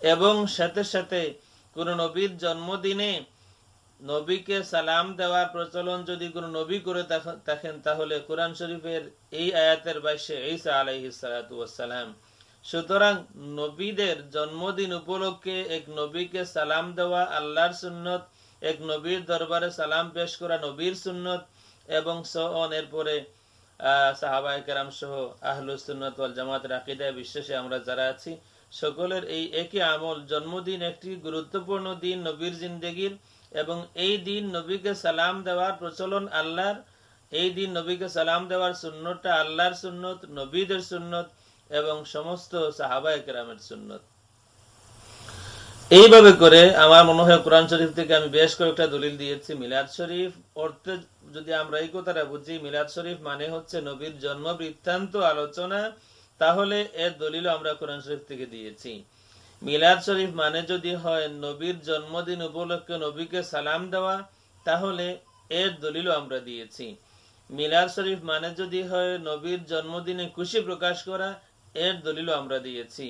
এবং সাথে সাথে কোন নবীর জন্মদিনে নবীকে সালাম দেওয়ার প্রচলন যদি কোন নবী করে থাকেন তাহলে কোরআন শরীফের এই আয়াতের ভাষ্যে ঈসা আলাইহিস সালাতু ওয়াস সালাম। সুতরাং নবীদের জন্মদিন উপলক্ষে এক নবীকে সালাম দেওয়া আল্লাহর সুন্নত, এক নবীর দরবারে সালাম পেশ করা নবীর সুন্নত, এবং এরপরে সাহাবায়ে কেরাম সহ আহলুস সুন্নাত ওয়াল জামাতের আকীদায় বিশ্বাসী আমরা যারা আছি সকলের এই একই আমল। জন্মদিন একটি গুরুত্বপূর্ণ দিন নবীর জিন্দেগির, এবং এই দিন নবীকে সালাম দেওয়ার প্রচলন আল্লাহর। এই দিন নবীকে সালাম দেওয়ার সুন্নতটা আল্লাহর সুন্নত, নবীদের সুন্নত এবং সমস্ত সাহাবায়ে কেরামের সুন্নত। এইভাবে করে আমার মনে হয় কোরআন শরীফ থেকে আমি বেশ কয়েকটা দলিল দিয়েছি। মিলাদ শরীফ অর্থে যদি আমরা এই কথাটা বুঝি, মিলাদ শরীফ মানে হচ্ছে নবীর জন্ম বৃত্তান্ত আলোচনা, তাহলে এর দলিল আমরা কোরআন শরীফ থেকে দিয়েছি। মিলাদ শরীফ মানে যদি হয় নবীর জন্মদিন উপলক্ষে নবীকে সালাম দেওয়া, তাহলে এর দলিলও আমরা দিয়েছি। মিলাদ শরীফ মানে যদি হয় নবীর জন্মদিনে খুশি প্রকাশ করা, এর দলিলও আমরা দিয়েছি।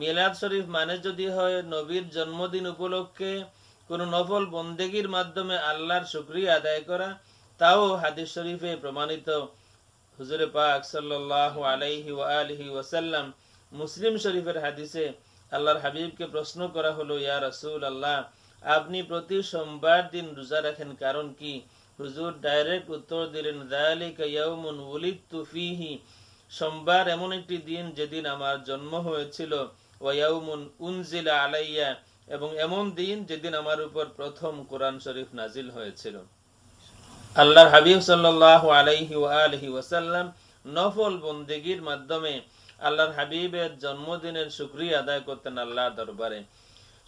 মিলাদ শরীফ মানে যদি হয় নবীর জন্মদিন উপলক্ষে কোন নফল বন্দেগীর মাধ্যমে আল্লাহর শুকরিয়া আদায় করা, তাও হাদিস শরীফে প্রমাণিত। হুজুরে পাক সাল্লাল্লাহু আলাইহি ওয়া আলিহি ওয়াসাল্লাম মুসলিম শরীফের হাদিসে আল্লাহর হাবিবকে প্রশ্ন করা হলো, ইয়া রাসূলুল্লাহ, আপনি প্রতি সোমবার দিন রোজা রাখেন, কারণ কি? হুজুর ডাইরেক্ট উত্তর দিলেন, যালিকা ইয়াউমুন উলিদতু ফীহি, সোমবার এমন একটি দিন যেদিন আমার জন্ম হয়েছিল, ওয়া ইয়াউমুন উনজিলা আলাইয়া, এবং এমন দিন যেদিন আমার উপর প্রথম কোরআন শরীফ নাজিল হয়েছিল। আল্লাহর হাবিব সাল্লাল্লাহু আলাইহি ওয়া আলিহি ওয়াসাল্লাম নফল বন্দেগীর মাধ্যমে আল্লাহর হাবিবের জন্মদিনের শুকরিয়া আদায় করতেন আল্লাহর দরবারে।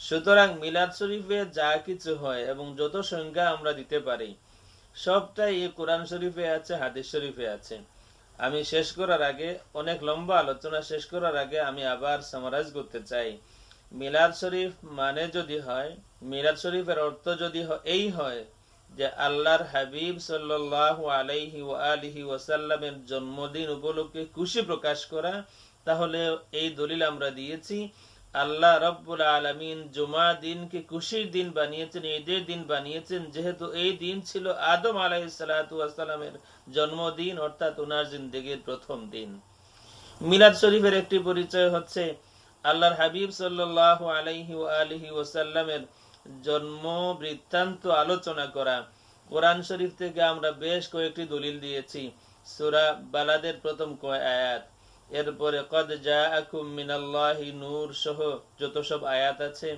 সুতরাং মিলাদ শরীফে যা কিছু হয় এবং যত সংখ্যা আমরা দিতে পারি সবটাই এই কোরআন শরীফে আছে, হাদিস শরীফে আছে। আমি শেষ করার আগে, অনেক লম্বা আলোচনা শেষ করার আগে আমি আবার সামারাইজ করতে চাই। মিলাদ শরীফ মানে যদি হয়, মিলাদ শরীফের অর্থ যদি এই হয় যে আল্লাহর হাবিব সাল্লাল্লাহু আলাইহি ওয়া আলিহি ওয়াসাল্লামের জন্মদিন উপলক্ষে খুশি প্রকাশ করা, তাহলে এই দলিল আমরা দিয়েছি। আল্লাহ রাব্বুল আলামিন জুমা দিনকে খুশির দিন বানিয়েছেন, ঈদের দিন বানিয়েছেন, যেহেতু এই দিন ছিল আদম আলাইহিস সালাতু ওয়াস সালামের জন্মদিন, অর্থাৎ ওনার জিন্দেগীর প্রথম দিন। মিলাদ শরীফের একটি পরিচয় হচ্ছে আল্লাহর হাবিব সাল্লাল্লাহু আলাইহি ওয়া আলিহি ওয়াসাল্লামের জন্ম বৃত্তান্ত আলোচনা করা। কোরআন শরীফ থেকে আমরা বেশ কয়েকটি দলিল দিয়েছি। সূরা বালাদের প্রথম কয় আয়াত, এরপরে কদ জাআকুম মিনাল্লাহি নূর সহ যত সব আয়াত আছে,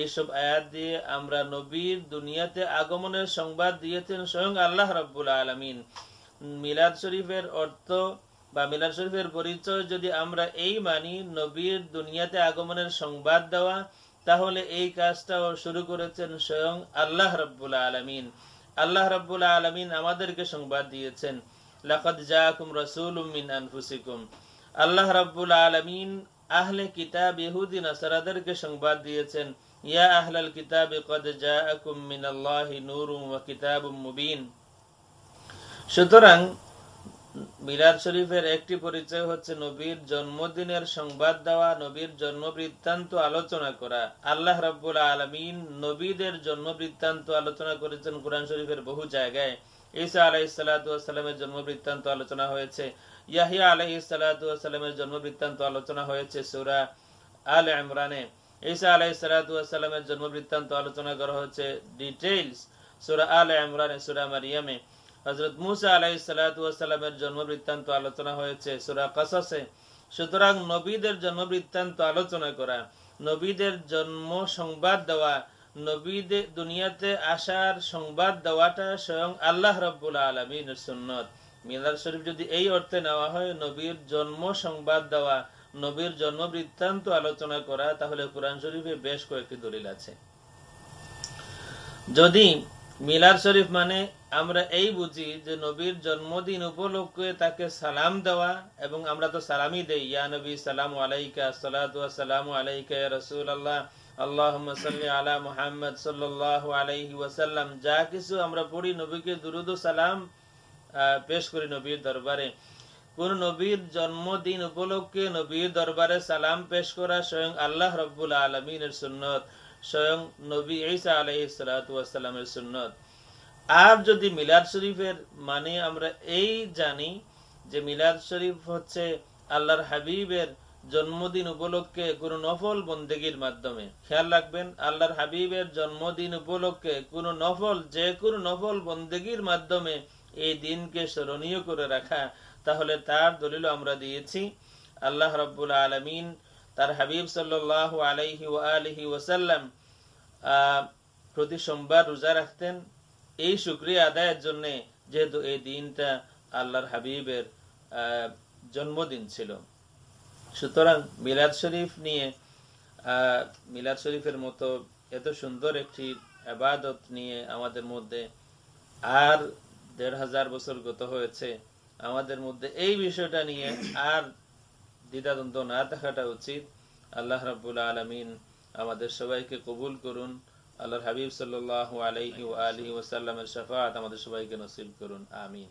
এইসব আয়াত দিয়ে আমরা নবীর দুনিয়াতে আগমনের সংবাদ দিয়েছেন স্বয়ং আল্লাহ রাব্বুল আলামিন। মিলাদ শরীফের অর্থ বা মিলাদ শরীফের পরিচয় যদি আমরা এই মানি, নবীর দুনিয়াতে আগমনের সংবাদ দেওয়া, তাহলে এই কাজটাও শুরু করেছেন স্বয়ং আল্লাহ রাব্বুল আলামিন। আল্লাহ রাব্বুল আলামিন আমাদেরকে সংবাদ দিয়েছেন, লাকাদ জাআকুম রাসূলুম মিন আনফুসিকুম। আল্লাহ রাব্বুল আলামিন আহলে কিতাব ইহুদি নাসারাদেরকে সংবাদ দিয়েছেন, ইয়া আহলাল কিতাব ক্বাদ জাআকুম মিনাল্লাহি নূরুম ওয়া কিতাবুম মুবিন। সুতরাং মিলাদ শরীফের একটি পরিচয় হচ্ছে নবীর জন্মদিনের সংবাদ দেওয়া, নবীর জন্ম বৃত্তান্ত আলোচনা করা। আল্লাহ রাব্বুল আলামিন নবীদের জন্ম বৃত্তান্ত আলোচনা করেছেন কোরআন শরীফের বহু জায়গায়। ঈসা আলাইহিস সালাতু ওয়াস সালামের জন্ম বৃত্তান্ত আলোচনা হয়েছে, ইয়াহইয়া আলাইহিস সালাতু ওয়াস সালামের জন্ম বৃত্তান্ত আলোচনা হয়েছে সূরা আলে ইমরানে। ঈসা আলাইহিস সালাতু ওয়াস সালামের জন্ম বৃত্তান্ত আলোচনা করা হয়েছে ডিটেইলস সূরা আলে ইমরানে, সূরা মারিয়ামে। হযরত মুসা আলাইহিস সালাতু ওয়াস সালামের জন্ম বৃত্তান্ত আলোচনা হয়েছে সূরা কাসাসে। সুতরাং নবীদের জন্ম বৃত্তান্ত আলোচনা করা, নবীদের জন্ম সংবাদ দেওয়া, নবীদের দুনিয়াতে আসার সংবাদ দেওয়াটা স্বয়ং আল্লাহ রাব্বুল আলামিনের সুন্নত। মিলাদ শরীফ যদি এই অর্থে নেওয়া হয় নবীর জন্ম সংবাদ দেওয়া, নবীর জন্ম বৃত্তান্ত আলোচনা করা, তাহলে কোরআন শরীফে বেশ কয়েকটি দলিল আছে। যদি মিলাদ শরীফ মানে আমরা এই বুঝি যে নবীর জন্মদিন উপলক্ষে তাকে সালাম দেওয়া, এবং আমরা তো সালামই দেই, ইয়া নবী সালামু আলাইকা, আসসালাতু ওয়াসসালামু আলাইকা ইয়া রাসূলুল্লাহ, আল্লাহুম্মা সাল্লি আলা মুহাম্মদ সাল্লাল্লাহু আলাইহি ওয়াসাল্লাম, যা কিছু আমরা পড়ি নবীকে দুরূদ ও সালাম পেশ করি নবীর দরবারে। কোন নবীর জন্মদিন উপলক্ষে নবীর দরবারে সালাম পেশ করা স্বয়ং আল্লাহ রাব্বুল আলামিনের সুন্নত, স্বয়ং নবী ঈসা আলাইহিস সালাতু ওয়াস সালামের সুন্নত। আর যদি মিলাদ শরীফের মানে আমরা এই জানি যে মিলাদ শরীফ হচ্ছে আল্লাহর হাবিবের জন্মদিন উপলক্ষে কোন নফল বন্দেগীর মাধ্যমে, খেয়াল রাখবেন, আল্লাহর হাবিবের জন্মদিন উপলক্ষে কোন নফল, যে কোনো নফল বন্দেগীর মাধ্যমে এই দিনকে স্মরণীয় করে রাখা, তাহলে তার দলিল আমরা দিয়েছি। আল্লাহ রাব্বুল আলামিন তার হাবিব সাল্লাল্লাহু আলাইহি ওয়া আলিহি ওয়াসাল্লাম প্রতি সোমবার রোজা রাখতেন এই শুকরিয়া আদায়ের জন্য, যেহেতু এই দিনটা আল্লাহর হাবিবের জন্মদিন ছিল। সুতরাং মিলাদ শরীফ নিয়ে, মিলাদ শরীফের মতো এত সুন্দর একটি ইবাদত নিয়ে আমাদের মধ্যে আর ১৫০০ বছর গত হয়েছে, আমাদের মধ্যে এই বিষয়টা নিয়ে আর দ্বিধাদ্বন্দ্ব না থাকাটা উচিত। আল্লাহ রাব্বুল আলামিন আমাদের সবাইকে কবুল করুন। আল্লাহর হাবিব সাল্লাল্লাহু আলাইহি ওয়া আলিহি ওয়াসাল্লামের শাফাআত আমাদের সবাইকে নসিব করুন। আমিন।